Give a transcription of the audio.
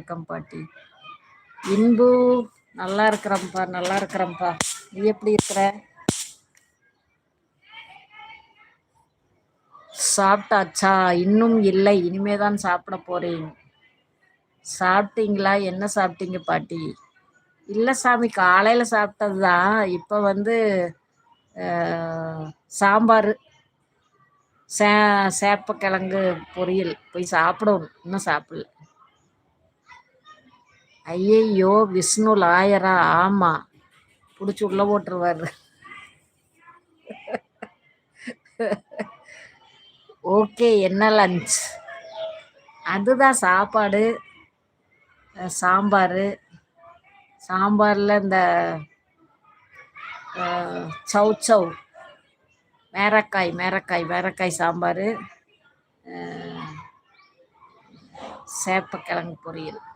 வணக்கம் பாட்டி. இன்பு நல்லா இருக்கிறேன்ப்பா, நல்லா இருக்கிறேன்ப்பா. நீ எப்படி இருக்கிற? சாப்பிட்டாச்சா? இன்னும் இல்லை, இனிமேதான் சாப்பிட போறேன். சாப்பிட்டீங்களா? என்ன சாப்பிட்டீங்க பாட்டி? இல்லை சாமி, காலையில சாப்பிட்டது தான். இப்போ சாம்பார், சே சேப்பக்கிழங்கு பொரியல். போய் சாப்பிடணும், இன்னும் சாப்பிடல. ஐயையோ, விஷ்ணு லாயரா? ஆமா, பிடிச்சி உள்ள போட்டுருவாரு. ஓகே, என்ன லஞ்ச்? அதுதான் சாப்பாடு, சாம்பார். சாம்பாரில் இந்த சௌ சௌ மேரக்காய் சாம்பார், சேப்பக்கிழங்கு பொரியல்.